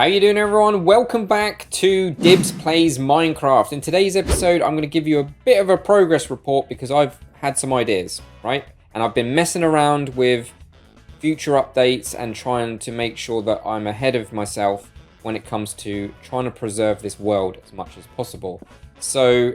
How you doing, everyone? Welcome back to Dibz Plays Minecraft. In today's episode, I'm going to give you a bit of a progress report because I've had some ideas, right? And I've been messing around with future updates and trying to make sure that I'm ahead of myself when it comes to trying to preserve this world as much as possible. So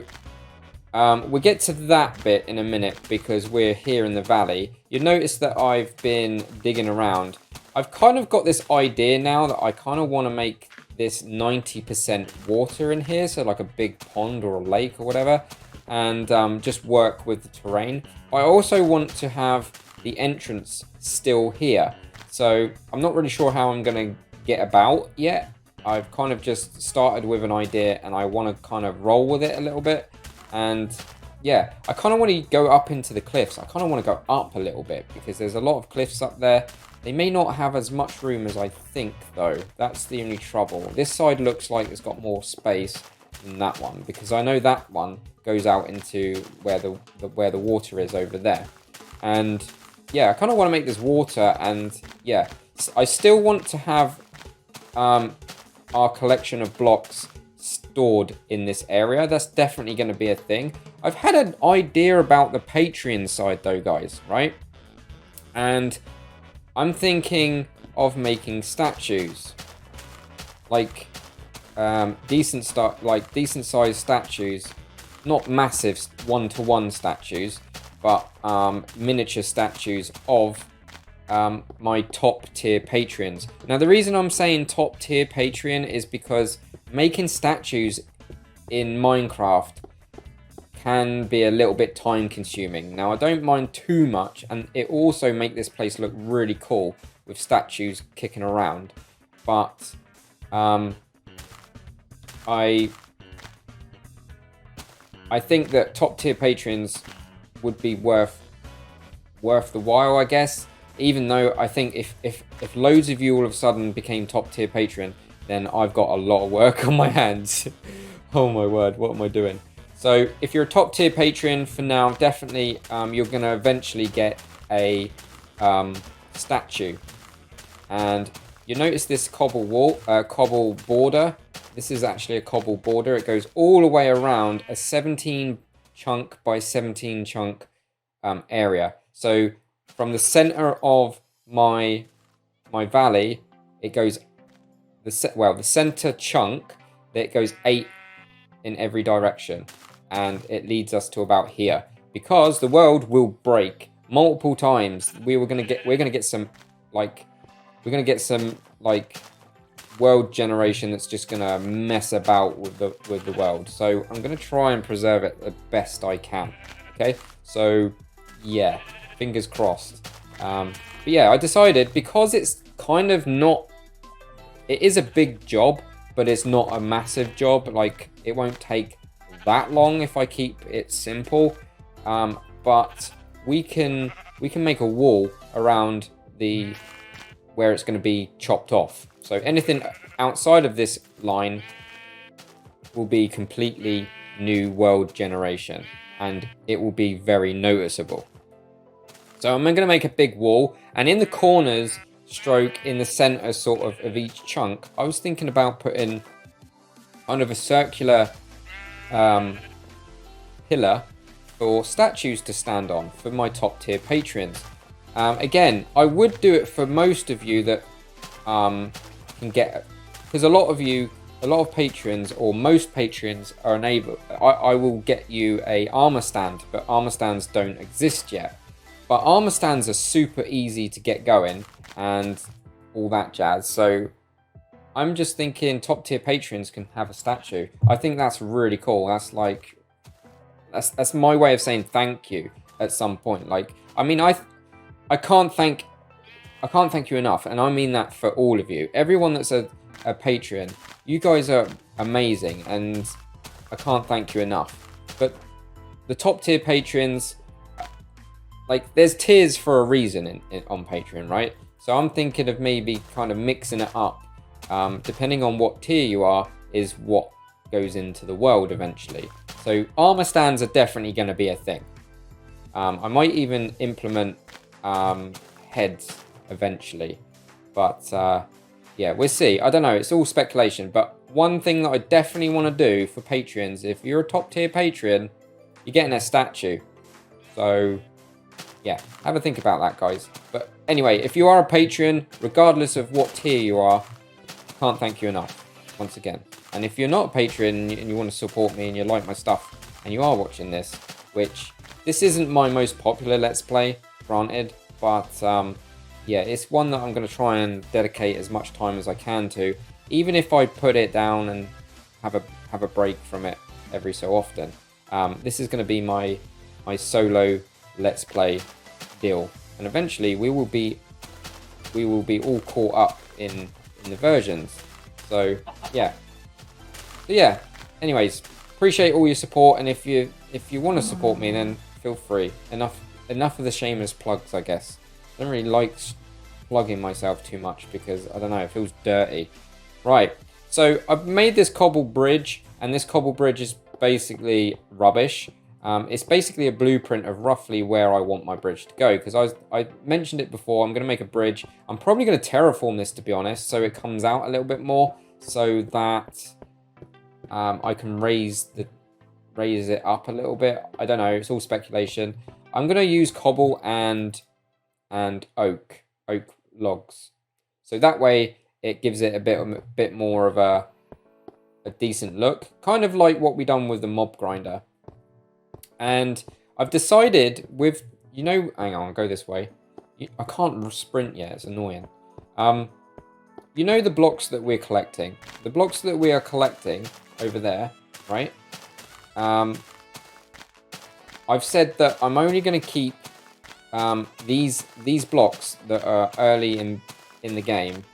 we'll get to that bit in a minute because we're here in the valley. You notice that I've been digging around. I've kind of got this idea now that I kind of want to make this 90% water in here, so like a big pond or a lake or whatever, and just work with the terrain. I also want to have the entrance still here, so I'm not really sure how I'm going to get about yet. I've kind of just started with an idea and I want to kind of roll with it a little bit. And yeah, I kind of want to go up into the cliffs. I kind of want to go up a little bit because there's a lot of cliffs up there. They may not have as much room as I think, though. That's the only trouble. This side looks like it's got more space than that one, because I know that one goes out into where the water is over there. And yeah, I kind of want to make this water, and yeah, I still want to have our collection of blocks stored in this area. That's definitely going to be a thing. I've had an idea about the Patreon side, though, guys, right? And I'm thinking of making statues, like decent sized statues, not massive one-to-one statues, but miniature statues of my top tier patrons. Now, the reason I'm saying top tier Patreon is because making statues in Minecraft can be a little bit time consuming. Now, I don't mind too much, and it also make this place look really cool with statues kicking around, but I think that top tier patrons would be worth the while, I guess. Even though I think if loads of you all of a sudden became top tier patron, then I've got a lot of work on my hands. Oh my word, what am I doing? So if you're a top tier patron for now, definitely you're going to eventually get a statue. And you notice this cobble border. This is actually a cobble border. It goes all the way around a 17 chunk by 17 chunk area. So from the center of my valley, it goes the center chunk. It goes 8 in every direction, and it leads us to about here, because the world will break multiple times. We're gonna get some world generation that's just gonna mess about with the world. So I'm gonna try and preserve it the best I can. Okay, so yeah, fingers crossed. But yeah, I decided, because it's kind of not, it is a big job, but it's not a massive job. Like, it won't take that long if I keep it simple. But we can make a wall around where it's going to be chopped off. So anything outside of this line will be completely new world generation, and it will be very noticeable. So I'm going to make a big wall, and in the corners, stroke in the center sort of each chunk, I was thinking about putting kind of a circular pillar for statues to stand on for my top tier patrons. Again, I would do it for most of you that can get, because a lot of patrons, or most patrons, are unable. I will get you a armor stand, but armor stands don't exist yet. But armor stands are super easy to get going and all that jazz. So I'm just thinking top tier patrons can have a statue. I think that's really cool. That's like, that's my way of saying thank you at some point. Like, I mean, I can't thank you enough, and I mean that for all of you. Everyone that's a patron, you guys are amazing, and I can't thank you enough. But the top tier patrons, like, there's tiers for a reason on Patreon, right? So I'm thinking of maybe kind of mixing it up. Depending on what tier you are, is what goes into the world eventually. So armor stands are definitely going to be a thing. I might even implement heads eventually. But Yeah, we'll see. I don't know. It's all speculation. But one thing that I definitely want to do for Patreons, if you're a top tier Patreon, you're getting a statue. So, yeah, have a think about that, guys. But anyway, if you are a Patreon, regardless of what tier you are, I can't thank you enough, once again. And if you're not a Patreon and you want to support me and you like my stuff and you are watching this, which this isn't my most popular Let's Play, granted, but yeah, it's one that I'm going to try and dedicate as much time as I can to, even if I put it down and have a break from it every so often. This is going to be my solo Let's Play deal, and eventually we will be all caught up in the versions. So yeah. So yeah. Anyways, appreciate all your support, and if you want to support me, then feel free. Enough of the shameless plugs, I guess. I don't really like plugging myself too much because, I don't know, it feels dirty. Right, so I've made this cobble bridge, and this cobble bridge is basically rubbish. It's basically a blueprint of roughly where I want my bridge to go, because I mentioned it before. I'm going to make a bridge. I'm probably going to terraform this, to be honest, so it comes out a little bit more, so that I can raise it up a little bit. I don't know, it's all speculation. I'm going to use cobble and oak logs, so that way it gives it a bit more of a decent look, kind of like what we done with the mob grinder. And I've decided with, you know, hang on, I'll go this way. I can't sprint yet, it's annoying. You know the blocks that we're collecting? The blocks that we are collecting over there, right? I've said that I'm only going to keep these blocks that are early in the game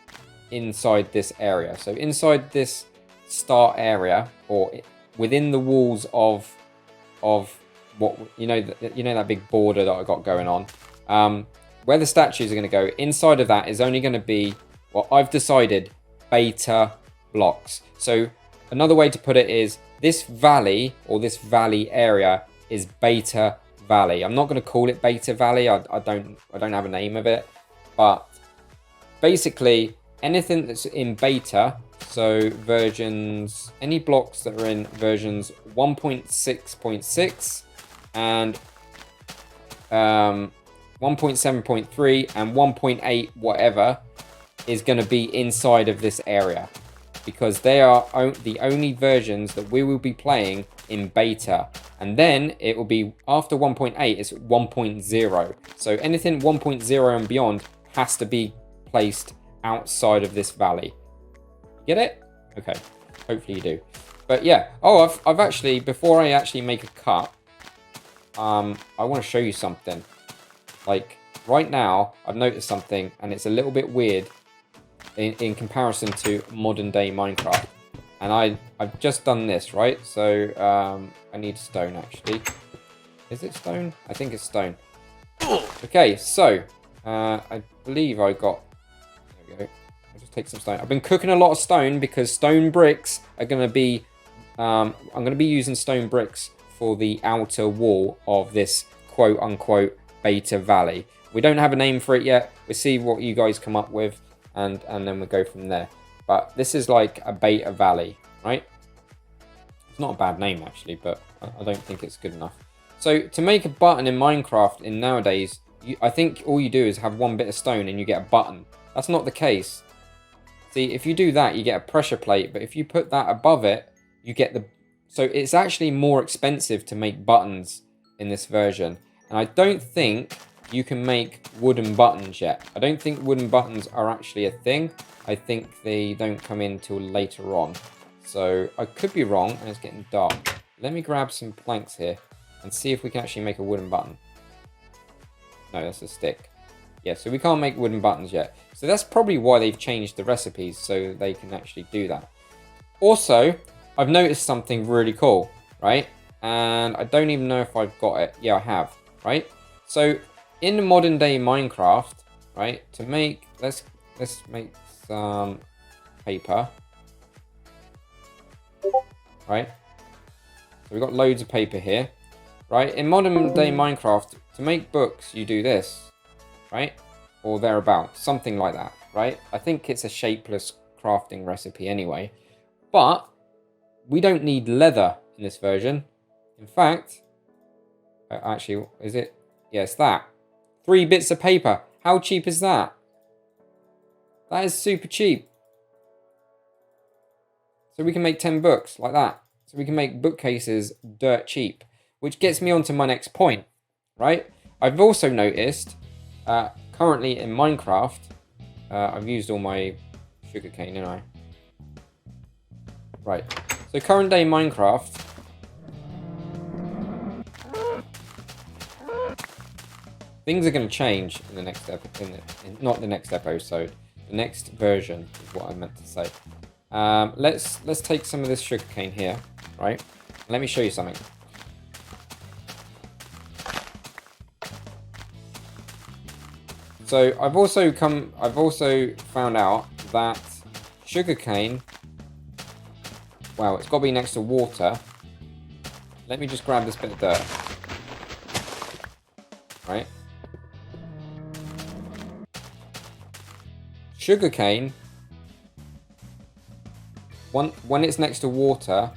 inside this area. So inside this start area, or within the walls of what you know that big border that I got going on, where the statues are going to go, inside of that is only going to be what I've decided, beta blocks. So another way to put it is this valley, or this valley area, is beta valley. I'm not going to call it beta valley. I don't have a name of it, but basically anything that's in beta, so versions, any blocks that are in versions 1.6.6 and 1.7.3 and 1.8 whatever, is going to be inside of this area, because they are the only versions that we will be playing in beta. And then it will be, after 1.8, it's 1.0. So anything 1.0 and beyond has to be placed outside of this valley. Get it? Okay, hopefully you do. But yeah, oh, I've actually, before I actually make a cut, I want to show you something. Like, right now, I've noticed something, and it's a little bit weird in comparison to modern day Minecraft. And I've just done this, right? So I need stone, actually. Is it stone? I think it's stone. Okay, so I believe I got, there we go. I'll just take some stone. I've been cooking a lot of stone because stone bricks are going to be, I'm going to be using stone bricks for the outer wall of this quote unquote beta valley. We don't have a name for it yet. We'll see what you guys come up with, and then we'll go from there. But this is like a beta valley, right? It's not a bad name actually, but I don't think it's good enough. So to make a button in Minecraft in nowadays, I think all you do is have one bit of stone and you get a button. That's not the case. See, if you do that, you get a pressure plate, but if you put that above it, you get the... So it's actually more expensive to make buttons in this version. And I don't think you can make wooden buttons yet. I don't think wooden buttons are actually a thing. I think they don't come in till later on. So I could be wrong, and it's getting dark. Let me grab some planks here and see if we can actually make a wooden button. No, that's a stick. Yeah, so we can't make wooden buttons yet. So that's probably why they've changed the recipes, so they can actually do that. Also, I've noticed something really cool, right? And I don't even know if I've got it. Yeah, I have, right? So in the modern day Minecraft, right, to make, let's make some paper, right? So we've got loads of paper here, right? In modern day Minecraft, to make books, you do this, right? Or thereabouts, something like that, right? I think it's a shapeless crafting recipe anyway. But we don't need leather in this version. In fact, actually, is it? Yes, that. 3 bits of paper. How cheap is that? That is super cheap. So we can make 10 books like that. So we can make bookcases dirt cheap. Which gets me on to my next point, right? I've also noticed, currently in Minecraft, I've used all my sugarcane, haven't I? Right. So current day Minecraft, things are going to change in the next not the next episode, the next version is what I meant to say. Let's take some of this sugarcane here, right? Let me show you something. So I've also found out that sugarcane, wow, it's got to be next to water. Let me just grab this bit of dirt, right? Sugarcane, when it's next to water,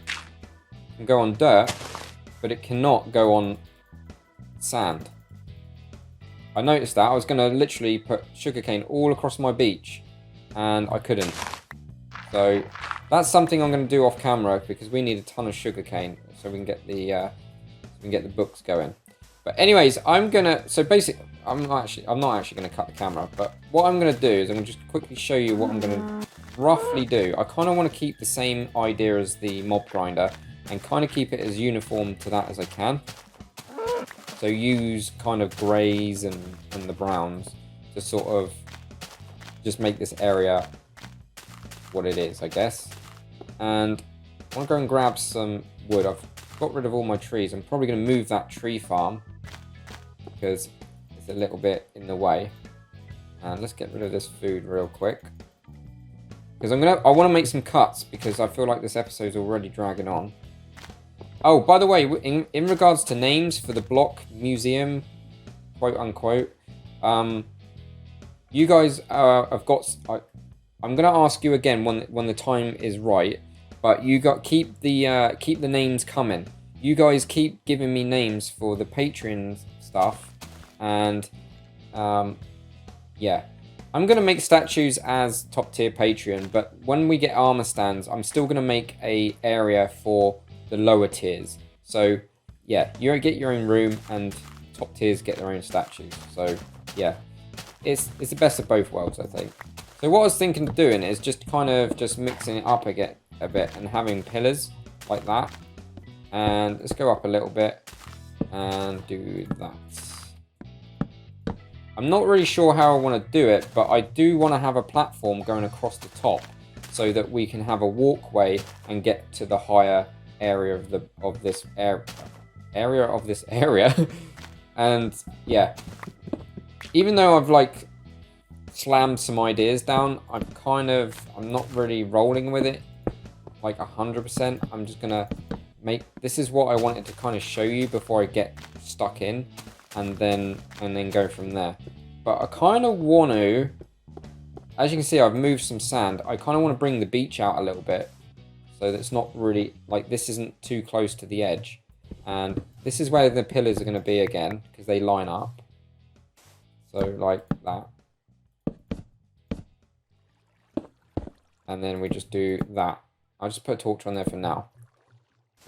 can go on dirt, but it cannot go on sand. I noticed that. I was going to literally put sugarcane all across my beach, and I couldn't. So that's something I'm going to do off camera, because we need a ton of sugarcane so we can get the books going. But anyways, so basically, I'm not actually going to cut the camera, but what I'm going to do is I'm going to just quickly show you what I'm going to roughly do. I kind of want to keep the same idea as the mob grinder and kind of keep it as uniform to that as I can. So use kind of greys and the browns to sort of just make this area what it is, I guess. And I want to go and grab some wood. I've got rid of all my trees. I'm probably going to move that tree farm because it's a little bit in the way. And let's get rid of this food real quick, because I want to make some cuts, because I feel like this episode's already dragging on. Oh, by the way, in regards to names for the block museum, quote unquote, you guys have got. I'm gonna ask you again when the time is right, but keep the names coming. You guys keep giving me names for the Patreon stuff, and yeah, I'm gonna make statues as top tier Patreon, but when we get armor stands, I'm still gonna make a area for the lower tiers. So yeah, you get your own room and top tiers get their own statues. So yeah, it's the best of both worlds, I think. So what I was thinking of doing is just kind of just mixing it up a bit and having pillars like that. And let's go up a little bit and do that. I'm not really sure how I want to do it, but I do want to have a platform going across the top so that we can have a walkway and get to the higher area of this area. And yeah, even though I've like slammed some ideas down, I'm not really rolling with it like 100%. I'm just gonna this is what I wanted to kind of show you before I get stuck in, and then go from there. But I kind of want to, as you can see, I've moved some sand. I kind of want to bring the beach out a little bit, so that it's not really, like, this isn't too close to the edge. And this is where the pillars are going to be again, because they line up. So, like that. And then we just do that. I'll just put a torch on there for now.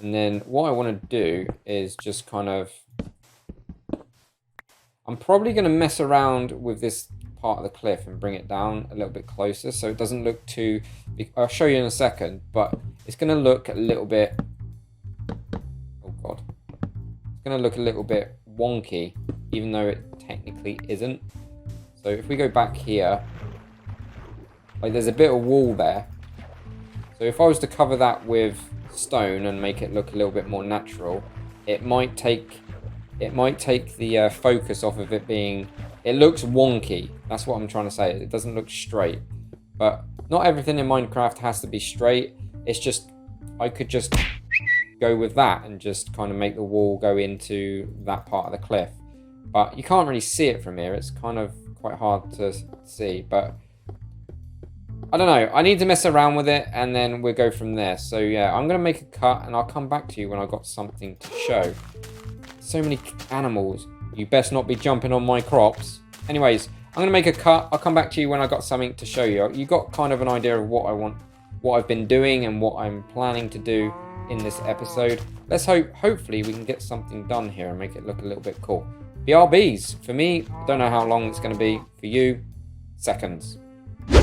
And then what I want to do is just kind of... I'm probably going to mess around with this part of the cliff and bring it down a little bit closer so it doesn't look too... I'll show you in a second, but it's going to look a little bit... Oh god. It's going to look a little bit wonky, even though it technically isn't. So if we go back here, like, there's a bit of wall there. So if I was to cover that with stone and make it look a little bit more natural, it might take the focus off of it being... It looks wonky. That's what I'm trying to say. It doesn't look straight. But not everything in Minecraft has to be straight. It's just, I could just go with that and just kind of make the wall go into that part of the cliff. But you can't really see it from here. It's kind of quite hard to see. But I don't know. I need to mess around with it and then we'll go from there. So yeah, I'm going to make a cut and I'll come back to you when I've got something to show. So many animals. You best not be jumping on my crops. Anyways, I'm going to make a cut. I'll come back to you when I've got something to show you. You got kind of an idea of what I want, what I've been doing and what I'm planning to do in this episode. Let's hopefully we can get something done here and make it look a little bit cool. BRBs, for me, I don't know how long it's going to be. For you, seconds.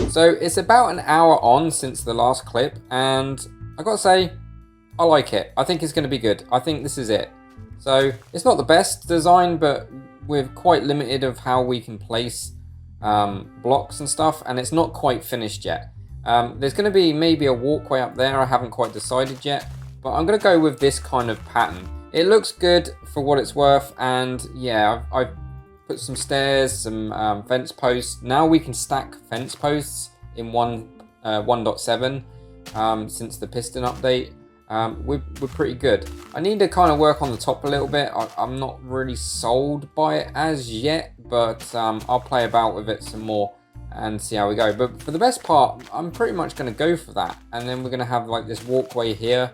So it's about an hour on since the last clip, and I gotta say, I like it. I think it's going to be good. I think this is it. So it's not the best design, but we're quite limited of how we can place blocks and stuff, and it's not quite finished yet. There's going to be maybe a walkway up there. I haven't quite decided yet, but I'm going to go with this kind of pattern. It looks good for what it's worth, and yeah, I've put some stairs, some fence posts. Now we can stack fence posts in 1.7 since the piston update. We're pretty good. I need to kind of work on the top a little bit. I'm not really sold by it as yet, but I'll play about with it some more and see how we go. But for the best part, I'm pretty much going to go for that. And then we're going to have like this walkway here,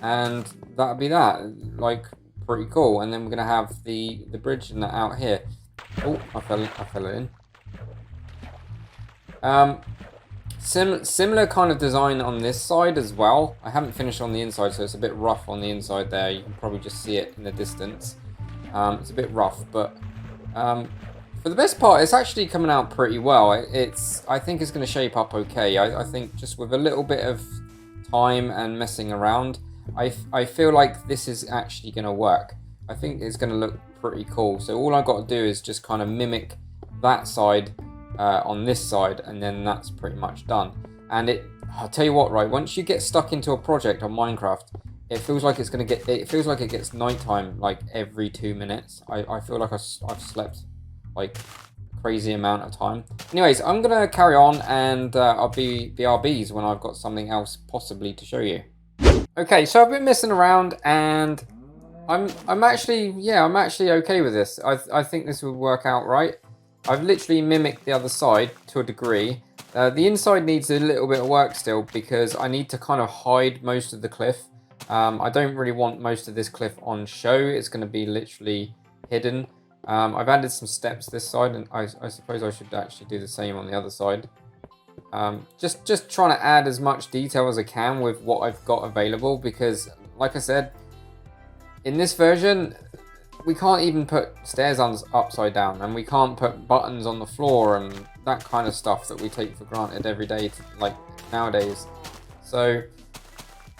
and that'll be that. Like, pretty cool. And then we're going to have the bridge and that out here. Oh, I fell it in. Similar kind of design on this side as well. I haven't finished on the inside, so it's a bit rough on the inside there. You can probably just see it in the distance. It's a bit rough, but for the best part, it's actually coming out pretty well. I think it's going to shape up okay. I think just with a little bit of time and messing around, I feel like this is actually going to work. I think it's going to look pretty cool. So all I've got to do is just kind of mimic that side on this side, and then that's pretty much done. And I'll tell you what, right, once you get stuck into a project on Minecraft, it feels like it gets nighttime like every 2 minutes. I feel like I've slept like crazy amount of time. Anyways, I'm gonna carry on, and I'll be BRBs when I've got something else possibly to show you. Okay, so I've been messing around, and I'm actually okay with this. I think this would work out right. I've literally mimicked the other side to a degree. The inside needs a little bit of work still because I need to kind of hide most of the cliff. I don't really want most of this cliff on show. It's going to be literally hidden. I've added some steps this side, and I suppose I should actually do the same on the other side. Just trying to add as much detail as I can with what I've got available, because like I said, in this version, we can't even put stairs on upside down, and we can't put buttons on the floor and that kind of stuff that we take for granted every day, like nowadays. So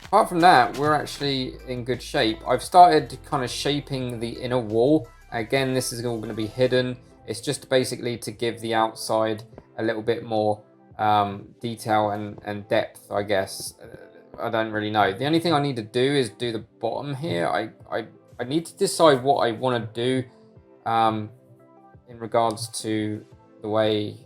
apart from that, we're actually in good shape. I've started kind of shaping the inner wall. Again, this is all going to be hidden. It's just basically to give the outside a little bit more detail and depth, I guess. I don't really know. The only thing I need to do is do the bottom here. I need to decide what I want to do in regards to the way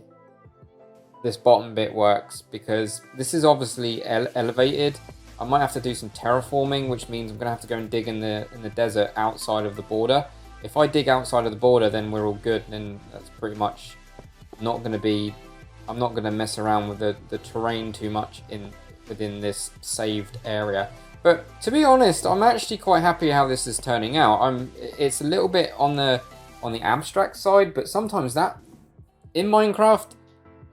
this bottom bit works, because this is obviously elevated. I might have to do some terraforming, which means I'm going to have to go and dig in the desert outside of the border. If I dig outside of the border, then we're all good. Then that's pretty much not going to be... I'm not going to mess around with the terrain too much within this saved area. But to be honest, I'm actually quite happy how this is turning out. It's a little bit on the abstract side, but sometimes that in Minecraft,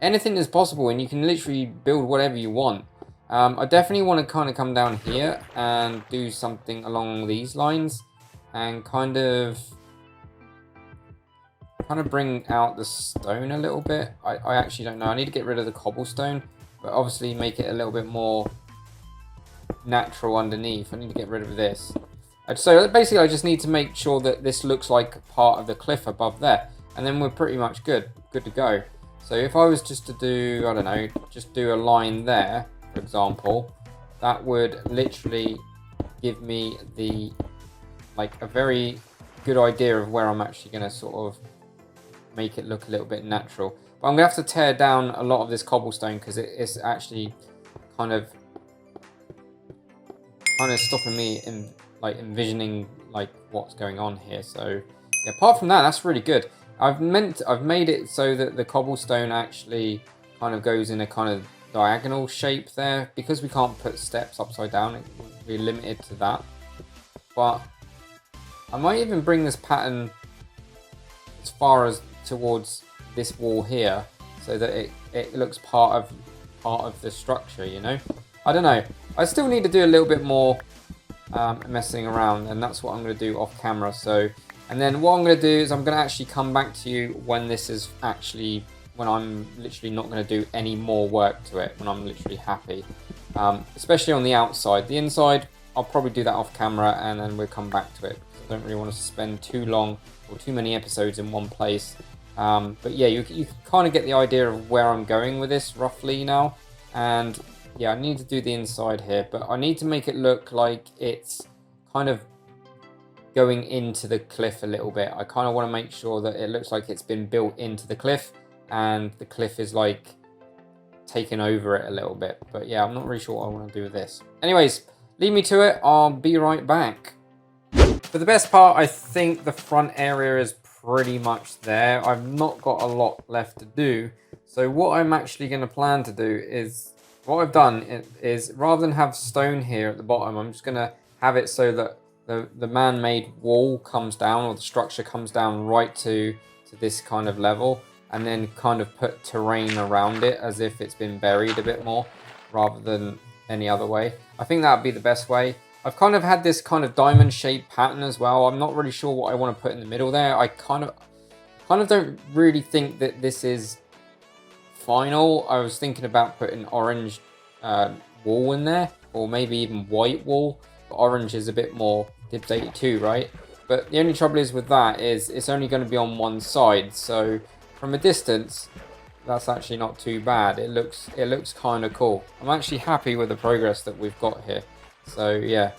anything is possible, and you can literally build whatever you want. I definitely want to kind of come down here and do something along these lines, and kind of bring out the stone a little bit. I actually don't know. I need to get rid of the cobblestone, but obviously make it a little bit more natural underneath. I need to get rid of this. So basically I just need to make sure that this looks like part of the cliff above there, and then we're pretty much good to go. So if I was just to do, I don't know, just do a line there, for example, that would literally give me a very good idea of where I'm actually going to sort of make it look a little bit natural. But I'm going to have to tear down a lot of this cobblestone because it's actually kind of stopping me in envisioning what's going on here. So yeah, apart from that, that's really good. I've made it so that the cobblestone actually kind of goes in a kind of diagonal shape there. Because we can't put steps upside down, we're limited to that. But I might even bring this pattern as far as towards this wall here, so that it looks part of the structure, you know. I don't know. I still need to do a little bit more messing around, and that's what I'm going to do off camera. So, and then what I'm going to do is I'm going to actually come back to you when this is actually, when I'm literally not going to do any more work to it, when I'm literally happy, especially on the outside. The inside, I'll probably do that off camera, and then we'll come back to it. I don't really want to spend too long or too many episodes in one place. But yeah, you kind of get the idea of where I'm going with this roughly now. And yeah, I need to do the inside here, but I need to make it look like it's kind of going into the cliff a little bit. I kind of want to make sure that it looks like it's been built into the cliff, and the cliff is like taken over it a little bit. But yeah, I'm not really sure what I want to do with this. Anyways, leave me to it. I'll be right back. For the best part, I think the front area is pretty much there. I've not got a lot left to do. So what I'm actually going to plan to do is, what I've done is rather than have stone here at the bottom, I'm just going to have it so that the man-made wall comes down, or the structure comes down right to this kind of level, and then kind of put terrain around it as if it's been buried a bit more rather than any other way. I think that would be the best way. I've kind of had this kind of diamond shaped pattern as well. I'm not really sure what I want to put in the middle there. I kind of don't really think that this is final. I was thinking about putting orange wool in there, or maybe even white wool. But orange is a bit more Dibz 82, right? But the only trouble is with that is it's only going to be on one side. So from a distance, that's actually not too bad. It looks kind of cool. I'm actually happy with the progress that we've got here. So yeah,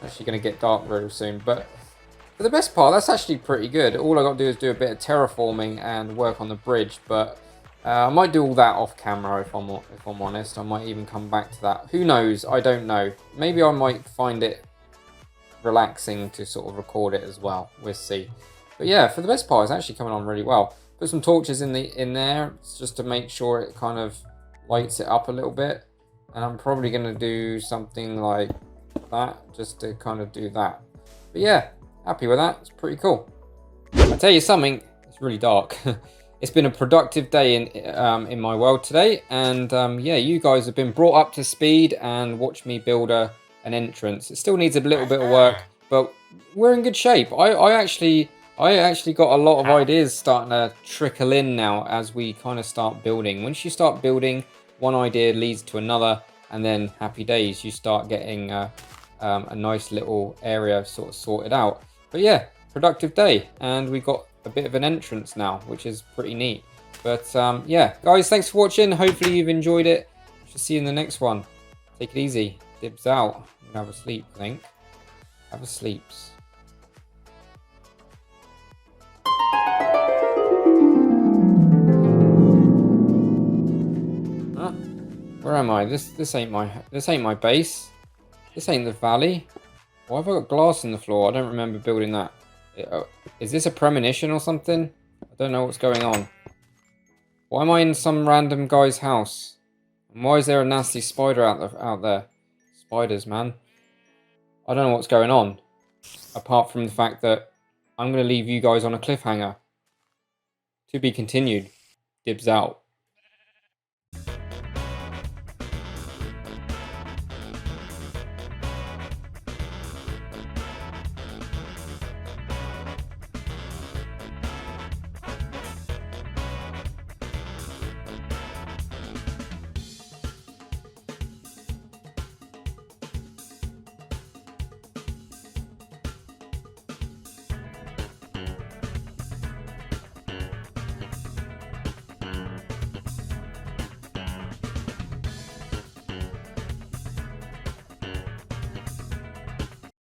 it's actually going to get dark real soon. But for the best part, that's actually pretty good. All I got to do is do a bit of terraforming and work on the bridge. But I might do all that off camera if I'm honest. I might even come back to that. Who knows? I don't know. Maybe I might find it relaxing to sort of record it as well. We'll see. But yeah, for the best part, it's actually coming on really well. Put some torches in there just to make sure it kind of lights it up a little bit. And I'm probably going to do something like that, just to kind of do that. But yeah, happy with that. It's pretty cool. I'll tell you something, it's really dark. It's been a productive day in my world today. And yeah, you guys have been brought up to speed and watched me build an entrance. It still needs a little bit of work, but we're in good shape. I actually got a lot of ideas starting to trickle in now as we kind of start building. Once you start building, one idea leads to another, and then happy days, you start getting a nice little area sort of sorted out. But yeah, productive day, and we got a bit of an entrance now, which is pretty neat. But yeah, guys, thanks for watching. Hopefully you've enjoyed it. Shall see you in the next one. Take it easy. Dibz out. I'm gonna have a sleep, I think. Have a sleeps. Where am I? This ain't my base. This ain't the valley. Why have I got glass in the floor? I don't remember building that. Is this a premonition or something? I don't know what's going on. Why am I in some random guy's house? And why is there a nasty spider out there? Spiders, man. I don't know what's going on. Apart from the fact that I'm going to leave you guys on a cliffhanger. To be continued. Dibz out.